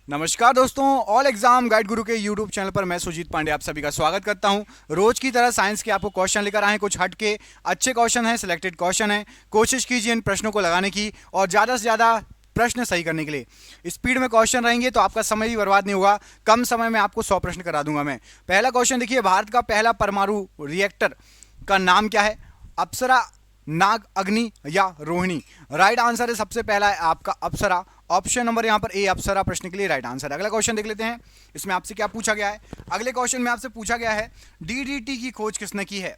नमस्कार दोस्तों, all exam guide गुरु के यूट्यूब चैनल पर मैं सुजीत पांडे आप सभी का स्वागत करता हूं। रोज की तरह साइंस के आपको क्वेश्चन लेकर आए हैं। कुछ हट के अच्छे क्वेश्चन हैं, सिलेक्टेड क्वेश्चन हैं। कोशिश कीजिए इन प्रश्नों को लगाने की और ज़्यादा से ज़्यादा प्रश्न सही करने के लिए स्पीड में क्वेश्चन रहेंगे तो आपका समय भी बर्बाद नहीं होगा। कम समय में आपको 100 प्रश्न करा दूंगा मैं। पहला क्वेश्चन देखिए, भारत का पहला परमाणु रिएक्टर का नाम क्या है? अप्सरा, नाग, अग्नि या रोहिणी? राइट आंसर है सबसे पहला है आपका अप्सरा। ऑप्शन नंबर यहां पर ए अप्सरा प्रश्न के लिए राइट आंसर है। अगला क्वेश्चन देख लेते हैं, इसमें आपसे क्या पूछा गया है। अगले क्वेश्चन में आपसे पूछा गया है डीडीटी की खोज किसने की है?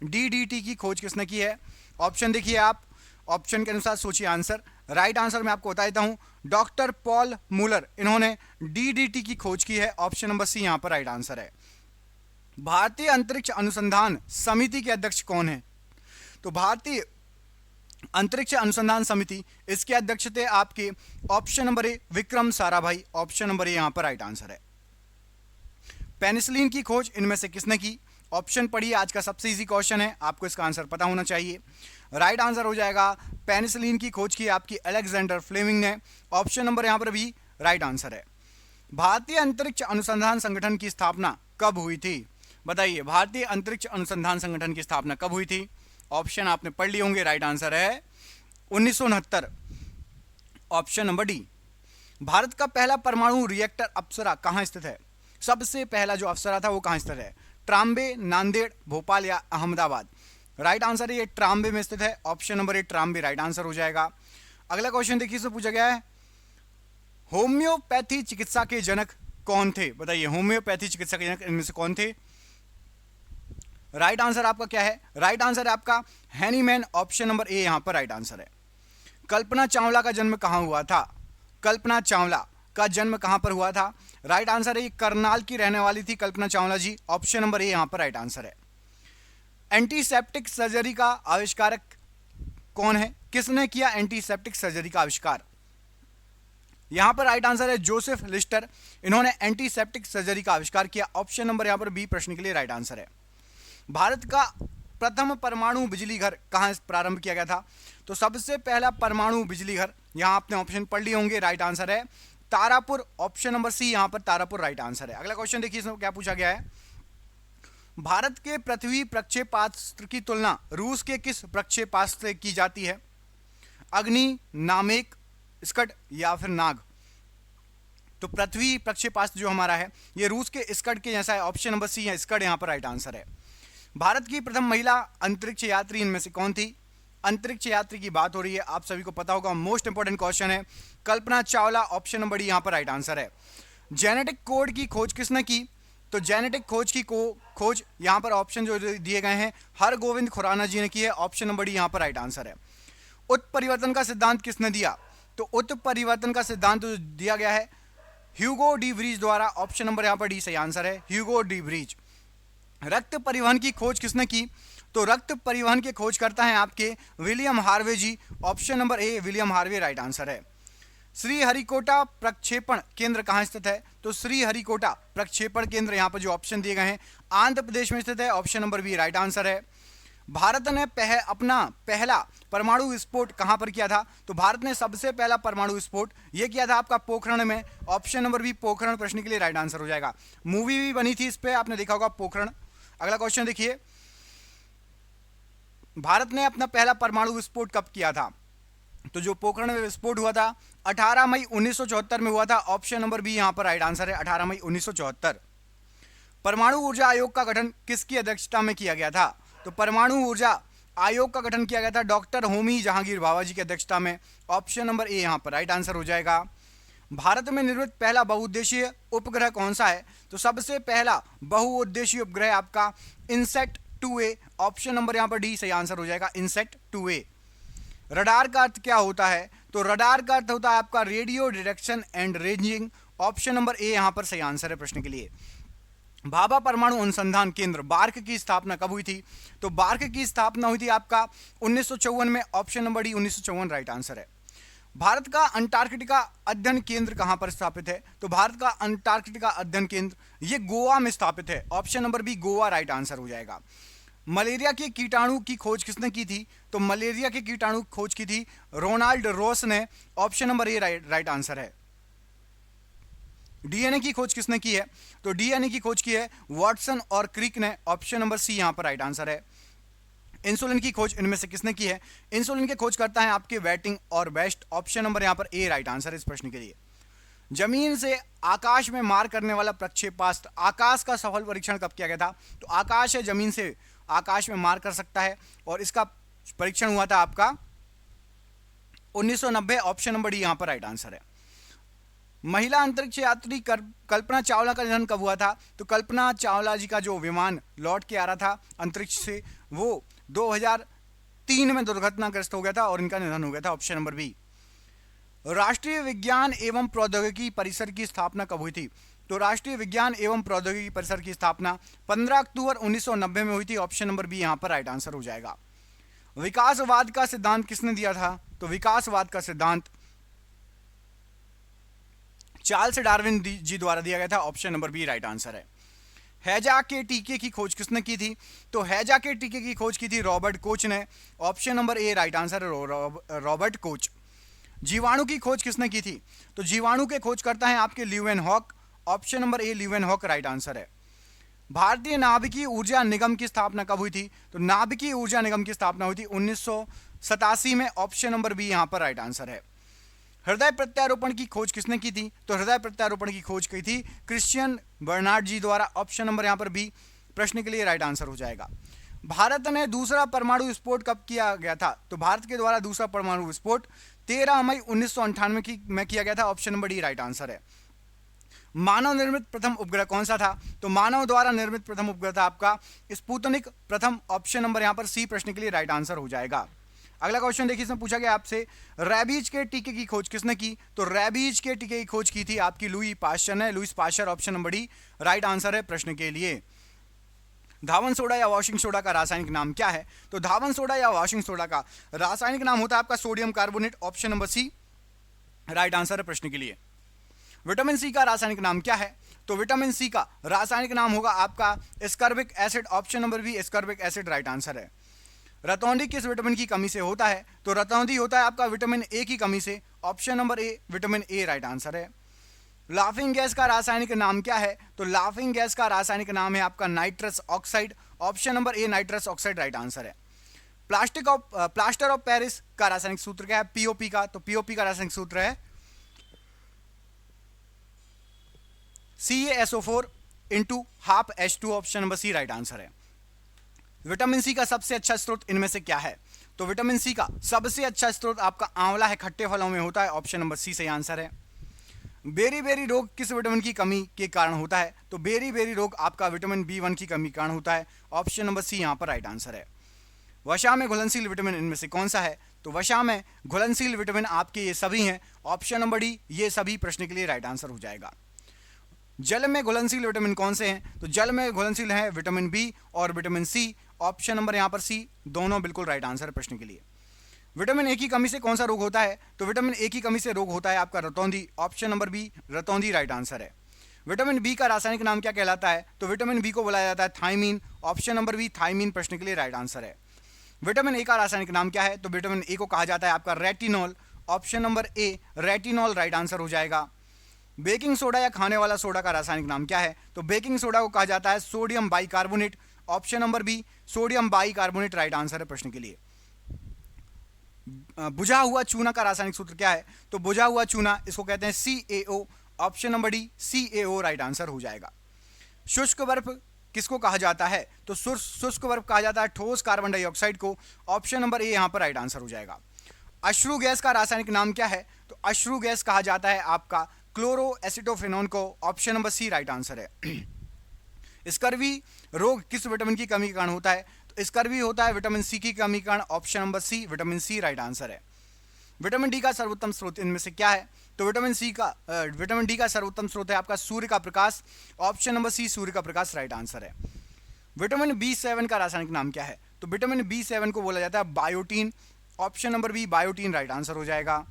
डीडीटी की खोज किसने की है? ऑप्शन देखिए आप, ऑप्शन के अनुसार सोचिए आंसर। राइट आंसर मैं आपको बता देता हूं, डॉक्टर पॉल मूलर, इन्होंने डीडीटी की खोज की है। ऑप्शन नंबर सी यहां पर राइट आंसर है। भारतीय अंतरिक्ष अनुसंधान समिति के अध्यक्ष कौन है? तो भारतीय अंतरिक्ष अनुसंधान समिति, इसके अध्यक्ष थे आपके ऑप्शन नंबर ए विक्रम साराभाई। ऑप्शन नंबर ए यहां पर राइट आंसर है। पेनिसिलिन की खोज इनमें से किसने की? ऑप्शन पढ़िए, आज का सबसे इजी क्वेश्चन है, आपको इसका आंसर पता होना चाहिए। राइट आंसर हो जाएगा पेनिसिलिन की खोज की आपकी अलेक्जेंडर फ्लेमिंग ने। ऑप्शन नंबर यहां पर भी राइट आंसर है। भारतीय अंतरिक्ष अनुसंधान संगठन की स्थापना कब हुई थी? बताइए, भारतीय अंतरिक्ष अनुसंधान संगठन की स्थापना कब हुई थी? ऑप्शन आपने पढ़ लिए होंगे, राइट आंसर है 1969। Option number D. भारत का पहला परमाणु रिएक्टर अप्सरा कहां स्थित है? सबसे पहला जो अप्सरा था वो कहां स्थित है? ट्राम्बे, नांदेड़, भोपाल या अहमदाबाद? राइट आंसर है ये ट्राम्बे में स्थित है। ऑप्शन नंबर ए ट्राम्बे राइट आंसर हो जाएगा। अगला क्वेश्चन देखिए, इसमें पूछा गया है होम्योपैथी चिकित्सा के जनक कौन थे? बताइए, होम्योपैथी चिकित्सा के जनक इनमें से कौन थे? राइट आंसर आपका क्या है? राइट आंसर है आपका हैनीमैन। ऑप्शन नंबर ए यहां पर राइट आंसर है। कल्पना चावला का जन्म कहां हुआ था? कल्पना चावला का जन्म कहां पर हुआ था? राइट आंसर है ये करनाल की रहने वाली थी कल्पना चावला जी। ऑप्शन नंबर ए यहां पर राइट आंसर है। एंटीसेप्टिक सर्जरी का आविष्कारक कौन है? किसने किया एंटीसेप्टिक सर्जरी का आविष्कार? यहां पर राइट आंसर है जोसेफ लिस्टर, इन्होंने एंटीसेप्टिक सर्जरी का आविष्कार किया। ऑप्शन नंबर यहां पर बी प्रश्न के लिए राइट आंसर है। भारत का प्रथम परमाणु बिजली घर कहां प्रारंभ किया गया था? तो सबसे पहला परमाणु बिजली घर, यहां आपने ऑप्शन पढ़ लिए होंगे, राइट आंसर है तारापुर। ऑप्शन नंबर सी यहां पर तारापुर राइट आंसर है। अगला क्वेश्चन देखिए, इसमें क्या पूछा गया है। भारत के पृथ्वी प्रक्षेपास्त्र की तुलना रूस के किस प्रक्षेपास्त्र से की जाती है? अग्नि, नामेक, स्कड या फिर नाग? तो पृथ्वी प्रक्षेपास्त्र जो हमारा है ये रूस के स्कड के जैसा है। ऑप्शन नंबर सी है स्कड यहां पर राइट आंसर है। भारत की प्रथम महिला अंतरिक्ष यात्री इनमें से कौन थी? अंतरिक्ष यात्री की बात हो रही है, आप सभी को पता होगा, मोस्ट इंपोर्टेंट क्वेश्चन है। Kalpana Chawla. Option number D यहां पर राइट आंसर है। जेनेटिक कोड की खोज किसने की? तो जेनेटिक खोज की खोज यहां पर ऑप्शन जो दिए गए हैं हरगोविंद खुराना जी ने की है। ऑप्शन नंबर डी यहां पर राइट आंसर है। उत्परिवर्तन का सिद्धांत किसने दिया? तो उत्परिवर्तन का सिद्धांत जो दिया गया है ह्यूगो डी व्रीज द्वारा। ऑप्शन नंबर यहां पर डी सही आंसर है, ह्यूगो डी व्रीज। रक्त परिवहन की खोज किसने की? तो रक्त परिवहन की खोज करता है आपके William Harvey ji. Option number A William Harvey right answer है। श्रीहरिकोटा प्रक्षेपण केंद्र कहां स्थित है? तो श्रीहरिकोटा प्रक्षेपण केंद्र यहां पर जो ऑप्शन दिए गए हैं आंध्र प्रदेश में स्थित है। Option number B right answer है। भारत ने अपना पहला परमाणु विस्फोट कहां पर किया था? तो भारत ने सबसे पहला परमाणु विस्फोट यह किया था आपका पोखरण में। ऑप्शन नंबर बी पोखरण प्रश्न के लिए राइट आंसर हो जाएगा। मूवी भी बनी थी इस पे, आपने देखा होगा पोखरण। अगला क्वेश्चन देखिए, भारत ने अपना पहला परमाणु विस्फोट कब किया था? तो जो पोखरण में विस्फोट हुआ था 18 मई 1974 में हुआ था। ऑप्शन नंबर बी यहां पर राइट आंसर है, 18 मई 1974। परमाणु ऊर्जा आयोग का गठन किसकी अध्यक्षता में किया गया था? तो परमाणु ऊर्जा आयोग का गठन किया गया था डॉक्टर होमी जहांगीर भाभा जी की अध्यक्षता में। ऑप्शन नंबर ए यहां पर राइट आंसर हो जाएगा। भारत में निर्मित पहला बहुउद्देशीय उपग्रह कौन सा है? तो सबसे पहला बहुउद्देशीय उपग्रह आपका इनसेट 2A। ऑप्शन नंबर यहां पर डी सही आंसर हो जाएगा, इनसेट 2A। रडार का अर्थ क्या होता है? तो रडार का अर्थ होता है आपका radio detection and ranging. Option number ए यहां पर सही आंसर है प्रश्न के लिए। भाभा परमाणु अनुसंधान केंद्र बार्क की स्थापना कब हुई थी? तो बार्क की स्थापना हुई थी आपका 1954 में। Option number D 1954 right answer है। भारत का अंटार्कटिका अध्ययन केंद्र कहां पर स्थापित है? तो भारत का अंटार्कटिका अध्ययन केंद्र ये गोवा में स्थापित है। Option number B Goa right answer हो जाएगा। मलेरिया के कीटाणु की खोज किसने की थी? तो मलेरिया के कीटाणु खोज की थी रोनाल्ड रोस ने। ऑप्शन नंबर ए राइट आंसर है। डीएनए की खोज किसने की है? तो डीएनए की खोज की है वॉटसन और क्रिक ने, ऑप्शन नंबर सी यहां पर राइट आंसर है। इंसुलिन की खोज इनमें से किसने की है? इंसुलिन की खोज करता है आपके वेटिंग और बेस्ट, ऑप्शन नंबर यहां पर ए राइट आंसर है इस प्रश्न के लिए। जमीन से आकाश में मार करने वाला प्रक्षेपास्त्र, आकाश का सफल परीक्षण कब किया गया था? तो आकाश है, जमीन से आकाश में मार कर सकता है और इसका परीक्षण हुआ था आपका 1990, ऑप्शन नंबर डी यहां पर राइट आंसर है। महिला अंतरिक्ष यात्री कल्पना चावला का निधन कब हुआ था? तो कल्पना चावला जी का जो विमान लौट के आ रहा था अंतरिक्ष से, वो 2003 में दुर्घटनाग्रस्त हो गया था और इनका निधन हो गया था, ऑप्शन नंबर बी। राष्ट्रीय विज्ञान एवं प्रौद्योगिकी परिसर की स्थापना कब हुई थी? तो राष्ट्रीय विज्ञान एवं प्रौद्योगिकी परिसर की स्थापना 15 अक्टूबर 1990 में हुई थी, ऑप्शन नंबर बी यहां पर राइट आंसर हो जाएगा। विकासवाद का सिद्धांत किसने दिया था? तो विकासवाद का सिद्धांत चार्ल्स डार्विन जी द्वारा दिया गया था, option number B right answer है। हैजा के टीके की खोज किसने की थी? तो हैजा के टीके की खोज की थी रॉबर्ट कोच ने, ऑप्शन नंबर ए राइट आंसर है, रॉबर्ट कोच। जीवाणु की खोज किसने की थी? तो जीवाणु के खोज करता है आपके ल्यूवेनहॉक, ऑप्शन नंबर ए ल्यूवेनहॉक राइट आंसर है। भारतीय नाभिकीय ऊर्जा निगम की स्थापना कब हुई थी? तो नाभिकीय ऊर्जा निगम की स्थापना हुई थी 1987 में, ऑप्शन नंबर बी यहां पर राइट आंसर है। हृदय प्रत्यारोपण की खोज किसने की थी? तो हृदय प्रत्यारोपण की खोज की थी क्रिश्चियन बर्नार्ड जी द्वारा, ऑप्शन नंबर यहां पर बी प्रश्न के लिए राइट आंसर हो जाएगा। भारत ने दूसरा परमाणु विस्फोट कब किया गया था? तो भारत के द्वारा दूसरा परमाणु विस्फोट 13 मई 1998 में किया गया था, option number D right answer है। मानव निर्मित प्रथम उपग्रह कौन सा था? तो मानव द्वारा निर्मित प्रथम उपग्रह था आपका स्पुतनिक प्रथम, ऑप्शन नंबर यहां पर सी प्रश्न के लिए राइट आंसर हो जाएगा। अगला क्वेश्चन देखिए, इसमें पूछा गया आपसे रैबीज के टीके की खोज किसने की? तो रैबीज के टीके की खोज की थी आपकी लुई पाश्चर ने, Louis Pasteur, option number D right answer है प्रश्न के लिए। धावन सोडा या वॉशिंग सोडा का रासायनिक नाम क्या है? तो धावन सोडा या वॉशिंग सोडा का रासायनिक नाम होता है आपका sodium carbonate, option number C right answer है प्रश्न के लिए। विटामिन सी का रासायनिक नाम क्या है? तो विटामिन सी का रासायनिक नाम होगा आपका ascorbic acid, option number B ascorbic acid right answer है। रतौंधी किस विटामिन की कमी से होता है? तो रतौंधी होता है आपका विटामिन ए की कमी से, option number A vitamin A right answer है। लाफिंग गैस का रासायनिक नाम क्या है? तो लाफिंग गैस का रासायनिक नाम है आपका नाइट्रस ऑक्साइड, ऑप्शन नंबर ए नाइट्रस ऑक्साइड राइट आंसर है। प्लास्टर ऑफ पेरिस का रासायनिक सूत्र क्या है? पीओपी का, तो पीओपी का रासायनिक सूत्र है CaSO4 into half H2, option number C right answer है। विटामिन सी का सबसे अच्छा स्रोत इनमें से क्या है? तो विटामिन सी का सबसे अच्छा स्रोत आपका आंवला है, खट्टे फलों में होता है, ऑप्शन नंबर सी सही आंसर है। बेरी रोग किस विटामिन की कमी के कारण होता है? तो बेरी रोग आपका विटामिन B1 की कमी के कारण होता है, ऑप्शन नंबर सी यहां पर राइट आंसर है। वसा में घुलनशील विटामिन इनमें से कौन सा है? तो वसा में घुलनशील विटामिन आपके ये सभी हैं, ऑप्शन नंबर डी ये सभी प्रश्न के लिए राइट आंसर हो जाएगा। जल में घुलनशील विटामिन कौन से हैं? तो जल में घुलनशील है विटामिन बी और विटामिन सी, ऑप्शन नंबर यहां पर सी दोनों बिल्कुल राइट आंसर है प्रश्न के लिए। विटामिन ए की कमी से कौन सा रोग होता है? तो विटामिन ए की कमी से रोग होता है आपका रतौंधी, ऑप्शन नंबर बी रतौंधी राइट आंसर है। विटामिन बी का रासायनिक नाम क्या कहलाता है? तो विटामिन बी को बुलाया जाता है thiamine, option number B thiamine प्रश्न के लिए राइट आंसर है। विटामिन ए का रासायनिक नाम क्या है? तो विटामिन ए को कहा जाता है आपका रेटिनॉल, ऑप्शन नंबर ए रेटिनॉल राइट आंसर हो जाएगा। बेकिंग सोडा या खाने वाला सोडा का रासायनिक नाम क्या है? तो बेकिंग सोडा को कहा जाता है sodium bicarbonate, option number B sodium bicarbonate right answer है प्रश्न के लिए। बुझा हुआ चूना का रासायनिक सूत्र क्या है? तो बुझा हुआ चूना इसको कहते हैं CaO, option number D CaO right answer हो जाएगा। शुष्क बर्फ किसको कहा जाता है? तो शुष्क बर्फ कहा जाता है ठोस कार्बन डाइऑक्साइड को, ऑप्शन नंबर ए यहां पर राइट आंसर हो जाएगा। अश्रु गैस का रासायनिक नाम क्या है? तो अश्रु गैस कहा जाता है आपका क्लोरो एसिटोफेनॉन को, option number C right answer है। स्कर्वी रोग किस विटामिन की कमी के कारण होता है? तो स्कर्वी होता है विटामिन सी की कमी के कारण, option number C vitamin C right answer है। विटामिन डी का सर्वोत्तम स्रोत इनमें से क्या है? तो विटामिन डी का सर्वोत्तम स्रोत है आपका सूर्य का प्रकाश, ऑप्शन नंबर सी सूर्य का प्रकाश राइट आंसर है। विटामिन B7 का रासायनिक नाम क्या है? तो विटामिन B7 को बोला जाता है biotin, option number B biotin right answer हो जाएगा।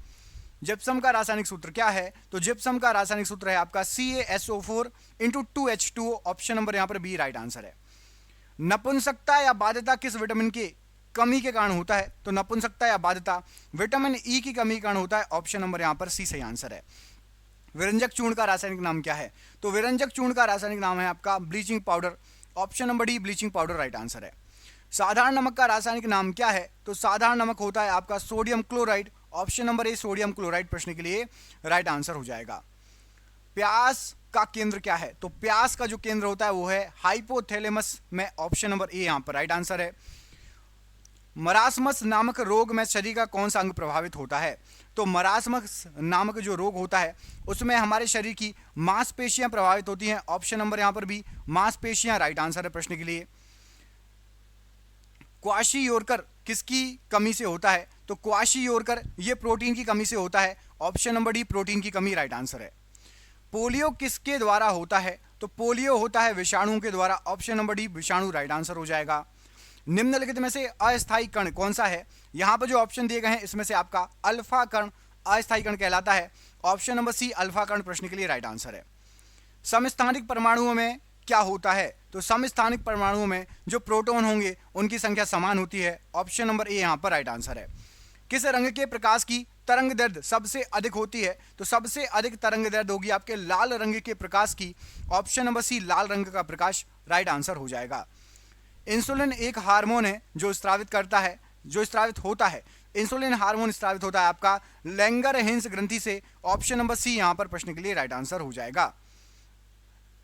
जिप्सम का रासायनिक सूत्र क्या है? तो जिप्सम का रासायनिक सूत्र है आपका CaSO4 into 2H2O, option number यहां पर बी राइट आंसर है। नपुंसकता या बाध्यता किस विटामिन की कमी के कारण होता है? तो नपुंसकता या बाध्यता विटामिन ई की कमी के कारण होता है, ऑप्शन नंबर यहां पर सी सही आंसर है। विरंजक चूर्ण का रासायनिक नाम क्या है? तो विरंजक चूर्ण का रासायनिक नाम है आपका bleaching powder. Option number D bleaching powder right answer है। साधारण नमक का रासायनिक नाम क्या है? तो साधारण नमक होता है आपका सोडियम क्लोराइड। ऑप्शन नंबर ए सोडियम क्लोराइड प्रश्न के लिए राइट आंसर हो जाएगा। प्यास का केंद्र क्या है? तो प्यास का जो केंद्र होता है वो है हाइपोथैलेमस में। ऑप्शन नंबर ए यहां पर राइट आंसर है। मरासमस नामक रोग में शरीर का कौन सा अंग प्रभावित होता है? तो मरासमस नामक जो रोग होता है उसमें हमारे शरीर की मांसपेशियां प्रभावित होती हैं। ऑप्शन नंबर यहां पर भी मांसपेशियां राइट आंसर है प्रश्न के लिए। क्वाशियोरकर किसकी कमी से होता है? तो क्वाशियोरकर ये प्रोटीन की कमी से होता है। ऑप्शन नंबर डी प्रोटीन की कमी राइट आंसर है। पोलियो किसके द्वारा होता है? तो पोलियो होता है विषाणु के द्वारा। ऑप्शन नंबर डी विषाणु राइट आंसर हो जाएगा। निम्नलिखित में से अस्थायी कण कौन सा है? यहां पर जो ऑप्शन दिए गए हैं इसमें से आपका अल्फा कण अस्थायी कण कहलाता है। ऑप्शन नंबर सी अल्फा कण प्रश्न के लिए राइट आंसर है। समस्थानिक परमाणुओं में क्या होता है? तो समस्थानिक परमाणुओं में जो प्रोटॉन होंगे उनकी संख्या समान होती है। ऑप्शन नंबर ए यहां पर राइट आंसर है। किस रंग के प्रकाश की तरंग दैर्ध्य सबसे अधिक होती है? तो सबसे अधिक तरंग दैर्ध्य होगी आपके लाल रंग के प्रकाश की। ऑप्शन नंबर सी लाल रंग का प्रकाश राइट आंसर हो जाएगा। इंसुलिन एक हार्मोन है जो स्रावित होता है। इंसुलिन हार्मोन स्रावित होता है आपका लैंगरहेंस ग्रंथि से। ऑप्शन नंबर सी यहां पर प्रश्न के लिए राइट आंसर हो जाएगा।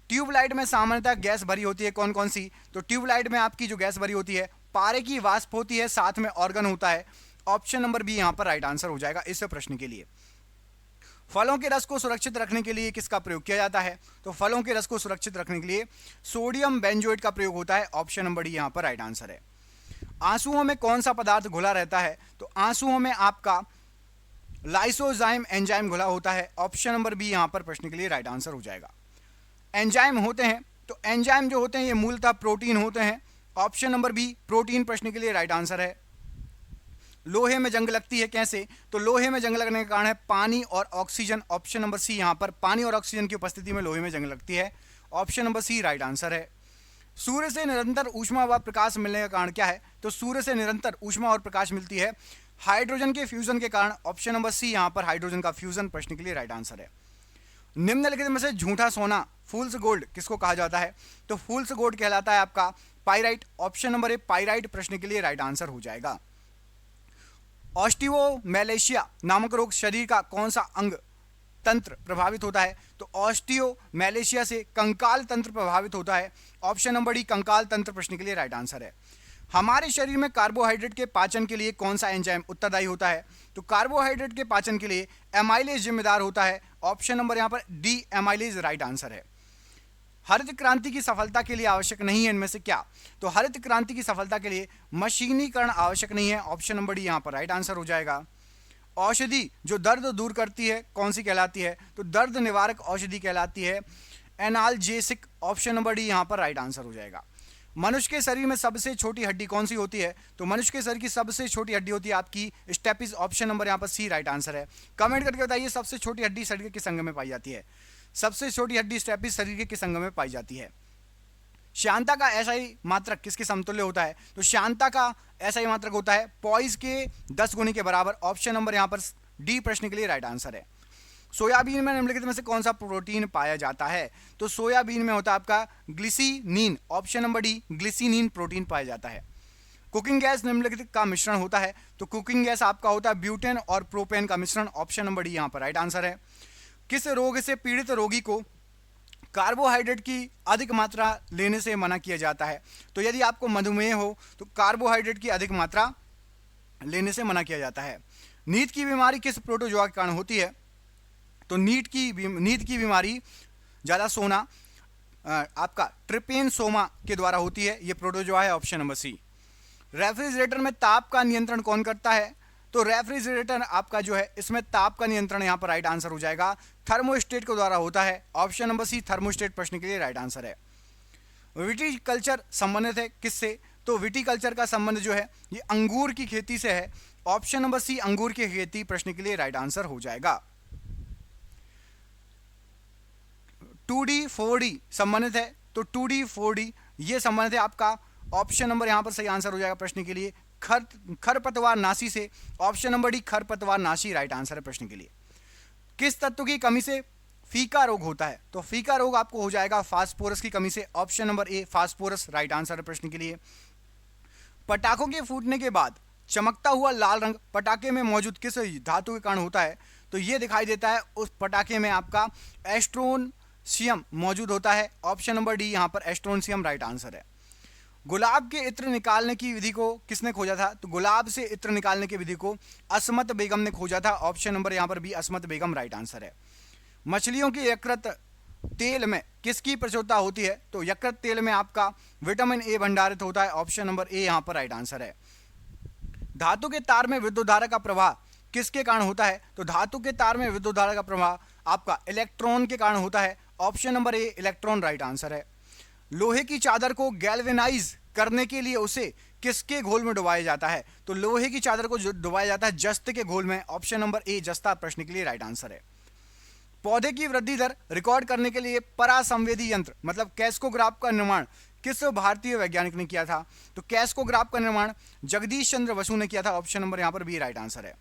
ट्यूबलाइट में सामान्यतः गैस भरी होती है कौन कौन सी? तो ट्यूबलाइट में आपकी जो गैस भरी होती है पारे की वाष्प होती है, साथ में ऑर्गन होता है। ऑप्शन नंबर बी यहां पर राइट आंसर हो जाएगा इस प्रश्न के लिए। फलों के रस को सुरक्षित रखने के लिए किसका प्रयोग किया जाता है? तो फलों के रस को सुरक्षित रखने के लिए सोडियम बेंजोएट का प्रयोग होता है। ऑप्शन नंबर डी यहां पर राइट आंसर है। आंसुओं में कौन सा पदार्थ घुला रहता है? तो आंसुओं में आपका लाइसोजाइम एंजाइम घुला होता है। ऑप्शन नंबर बी यहां पर प्रश्न के लिए राइट आंसर हो जाएगा। एंजाइम होते हैं, तो एंजाइम जो होते हैं ये मूलतः प्रोटीन होते हैं। ऑप्शन नंबर बी प्रोटीन प्रश्न के लिए राइट आंसर है। लोहे में जंग लगती है कैसे? तो लोहे में जंग लगने का कारण है पानी और ऑक्सीजन। ऑप्शन नंबर सी यहां पर पानी और ऑक्सीजन की उपस्थिति में लोहे में जंग लगती है। Option number C right answer है। सूर्य से निरंतर ऊष्मा व प्रकाश मिलने का कारण क्या है? तो सूर्य से निरंतर ऊष्मा और प्रकाश मिलती है हाइड्रोजन के फ्यूजन के कारण। ऑप्शन नंबर सी यहां पर हाइड्रोजन का फ्यूजन प्रश्न के लिए राइट आंसर है। निम्नलिखित में से झूठा सोना फूल्स गोल्ड किसको कहा जाता है? तो फूल्स गोल्ड कहलाता है आपका पाइराइट। ऑप्शन नंबर ए पाइराइट प्रश्न के लिए राइट आंसर हो जाएगा। ऑस्टियोमैलेशिया नामक रोग शरीर का कौन सा अंग तंत्र प्रभावित होता है? तो ऑस्टियोमैलेशिया से कंकाल तंत्र प्रभावित होता है। ऑप्शन नंबर डी कंकाल तंत्र प्रश्न के लिए राइट आंसर है। हमारे शरीर में कार्बोहाइड्रेट के पाचन के लिए कौन सा एंजाइम उत्तरदायी होता है? तो कार्बोहाइड्रेट के पाचन के लिए एमाइलेज जिम्मेदार होता है। ऑप्शन नंबर यहां पर डी एमाइलेज राइट आंसर है। हरित क्रांति की सफलता के लिए आवश्यक नहीं है इनमें से क्या? तो हरित क्रांति की सफलता के लिए मशीनीकरण आवश्यक नहीं है। ऑप्शन नंबर डी यहां पर राइट आंसर हो जाएगा। औषधि जो दर्द दूर करती है कौन सी कहलाती है? तो दर्द निवारक औषधि कहलाती है एनाल्जेसिक। ऑप्शन नंबर डी यहां पर राइट आंसर हो जाएगा। मनुष्य के शरीर में सबसे छोटी हड्डी कौन सी होती है? तो मनुष्य के शरीर की सबसे छोटी हड्डी होती है आपकी स्टेपिस। ऑप्शन नंबर यहां पर सी राइट आंसर है। कमेंट करके बताइए सबसे छोटी हड्डी शरीर के किस अंग में पाई जाती है? सबसे छोटी हड्डी स्टेपिस शरीर के किस अंग में पाई जाती है? श्यानता का एसआई मात्रक किसके समतुल्य होता है? तो श्यानता का एसआई मात्रक होता है पॉइज के 10 गुनी के बराबर। ऑप्शन नंबर यहां पर डी प्रश्न के लिए राइट आंसर है। सोयाबीन में निम्नलिखित में से कौन सा प्रोटीन पाया जाता है? तो सोयाबीन में होता है आपका ग्लिसिनीन। ऑप्शन नंबर डी ग्लिसिनीन प्रोटीन पाया जाता है। कुकिंग गैस निम्नलिखित का मिश्रण होता है? तो कुकिंग गैस आपका होता है ब्यूटेन और प्रोपेन का मिश्रण। ऑप्शन नंबर डी यहां पर राइट आंसर है। किस रोग से पीड़ित रोगी को कार्बोहाइड्रेट की अधिक मात्रा लेने से मना किया जाता है? तो यदि आपको मधुमेह हो तो कार्बोहाइड्रेट की अधिक मात्रा लेने से मना किया जाता है। नींद की बीमारी किस प्रोटोजोआ के कारण होती है? तो नींद की बीमारी ज़्यादा सोना आपका ट्रिपेनसोमा के द्वारा होती है। ये प्रोटोजोआ है। ऑप्शन नंबर सी। रेफ्रिजरेटर में ताप का नियंत्रण कौन करता है? तो रेफ्रिजरेटर आपका जो है इसमें ताप का नियंत्रण यहाँ पर राइट आंसर हो जाएगा थर्मोस्टेट के द्वारा होता है। ऑप्शन नंबर सी थर्मोस्टेट प्रश्न के लिए राइट आंसर है। विटीकल्चर संबंधित है किससे? तो विटीकल्चर का संबंध जो है ये अंगूर की खेती से है। ऑप्शन नंबर सी अंगूर की खेती प्रश्न के लिए राइट आंसर हो जाएगा। 2D 4D संबंधित है, तो 2D 4D ये संबंधित है आपका। ऑप्शन नंबर यहां पर सही आंसर हो जाएगा प्रश्न के लिए खरपतवार नाशी से। ऑप्शन नंबर डी खरपतवार नाशी राइट आंसर है प्रश्न के लिए। किस तत्व की कमी से फीका रोग होता है। तो फीका रोग आपको हो जाएगा फास्फोरस की कमी से। ऑप्शन नंबर ए फास्फोरस राइट आंसर है प्रश्न के लिए। पटाखों के फूटने के बाद चमकता हुआ लाल रंग पटाखे में मौजूद किस धातु के कारण होता है? तो ये दिखाई देता है उस पटाखे में आपका एस्ट्रोनशियम मौजूद होता है। ऑप्शन नंबर डी यहाँ पर एस्ट्रोनशियम राइट आंसर है। गुलाब के इत्र निकालने की विधि को किसने खोजा था? तो गुलाब से इत्र निकालने की विधि को असमत बेगम ने खोजा था। ऑप्शन नंबर यहाँ पर बी असमत बेगम राइट आंसर है। मछलियों के यकृत तेल में किसकी प्रचुरता होती है? तो यकृत तेल में आपका विटामिन ए भंडारित होता है। ऑप्शन नंबर ए यहाँ पर राइट आंसर है। धातु के तार में विद्युत धारा का प्रवाह किसके कारण होता है? तो धातु के तार में विद्युत धारा का प्रवाह आपका इलेक्ट्रॉन के कारण होता है। ऑप्शन नंबर ए इलेक्ट्रॉन राइट आंसर है। लोहे की चादर को गैल्वेनाइज करने के लिए उसे किसके घोल में डुबाया जाता है? तो लोहे की चादर को डुबाया जाता है जस्त के घोल में। ऑप्शन नंबर ए जस्ता प्रश्न के लिए राइट आंसर है। पौधे की वृद्धि दर रिकॉर्ड करने के लिए परासंवेदी यंत्र मतलब कैस्कोग्राफ का निर्माण किस भारतीय वैज्ञानिक ने किया था? तो कैस्कोग्राफ का निर्माण जगदीश चंद्र बसु ने किया था। ऑप्शन नंबर यहाँ पर बी राइट आंसर है।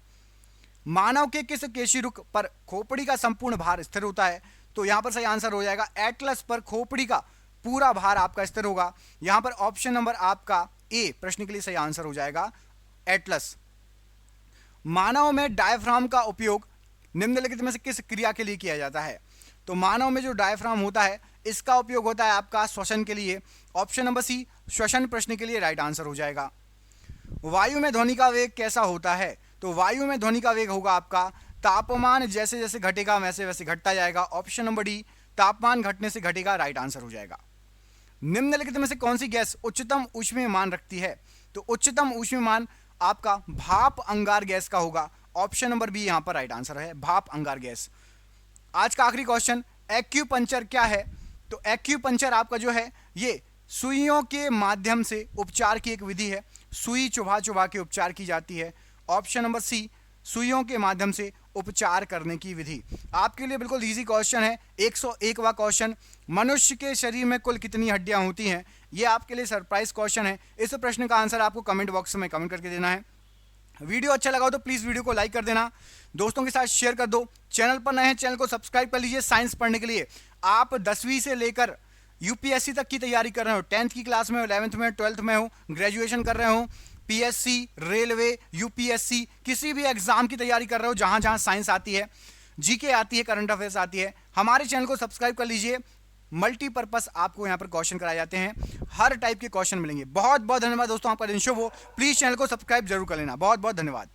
मानव के किस केशिरुक पर खोपड़ी का संपूर्ण भार स्थिर होता है? तो यहाँ पर सही आंसर हो जाएगा एटलस पर खोपड़ी का पूरा भार आपका स्थिर होगा। यहाँ पर ऑप्शन नंबर आपका ए प्रश्न के लिए सही आंसर हो जाएगा एटलस। मानव में डायफ्राम का उपयोग निम्नलिखित में से किस क्रिया के लिए किया जाता है? तो मानव में जो डायफ्राम होता है इसका उपयोग होता है आपका श्वसन के लिए। ऑप्शन नंबर सी श्वसन प्रश्न के लिए राइट आंसर हो जाएगा। वायु में ध्वनि का वेग कैसा होता है? तो वायु में ध्वनि का वेग होगा आपका तापमान जैसे जैसे घटेगा वैसे वैसे घटता जाएगा। ऑप्शन नंबर डी तापमान घटने से घटेगा राइट आंसर हो जाएगा। निम्नलिखित में से कौन सी गैस उच्चतम ऊष्मीय मान रखती है? तो उच्चतम ऊष्मीय मान आपका भाप अंगार गैस का होगा। ऑप्शन नंबर बी यहाँ पर राइट आंसर है भाप अंगार गैस। आज का आखिरी क्वेश्चन, एक्यूपंक्चर क्या है? तो एक्यूपंक्चर आपका जो है ये सुइयों के माध्यम से उपचार की एक विधि है। सुई चुभा चुभा के उपचार की जाती है। ऑप्शन नंबर सी सुइयों के माध्यम से उपचार करने की विधि। आपके लिए बिल्कुल इजी क्वेश्चन है। 101वां क्वेश्चन, मनुष्य के शरीर में कुल कितनी हड्डियां होती हैं? ये आपके लिए सरप्राइज क्वेश्चन है। इस प्रश्न का आंसर आपको कमेंट बॉक्स में कमेंट करके देना है। वीडियो अच्छा लगा हो तो प्लीज़ वीडियो को लाइक कर देना, दोस्तों के साथ शेयर कर दो। चैनल पर नए हैं चैनल को सब्सक्राइब कर लीजिए। साइंस पढ़ने के लिए आप 10वीं से लेकर यूपीएससी तक की तैयारी कर रहे हो, 10th की क्लास में हो, 11th में, 12th में हो, ग्रेजुएशन कर रहे हो, पीएससी, रेलवे, यूपीएससी किसी भी एग्जाम की तैयारी कर रहे हो जहां जहां साइंस आती है, जीके आती है, करंट अफेयर्स आती है, हमारे चैनल को सब्सक्राइब कर लीजिए। मल्टीपर्पस आपको यहाँ पर क्वेश्चन कराए जाते हैं, हर टाइप के क्वेश्चन मिलेंगे। बहुत बहुत धन्यवाद दोस्तों, आपका दिन शुभ हो। प्लीज चैनल को सब्सक्राइब जरूर कर लेना। बहुत बहुत धन्यवाद।